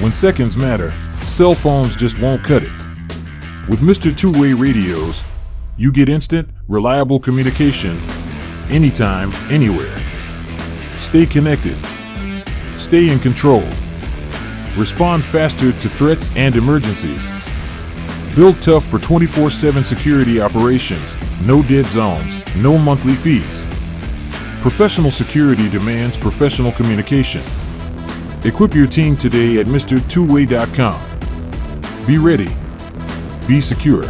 When seconds matter, cell phones just won't cut it. With Mr. Two-Way Radios, you get instant, reliable communication anytime, anywhere. Stay connected. Stay in control. Respond faster to threats and emergencies. Built tough for 24/7 security operations, no dead zones, no monthly fees. Professional security demands professional communication. Equip your team today at MrTwoWay.com. Be ready. Be secure.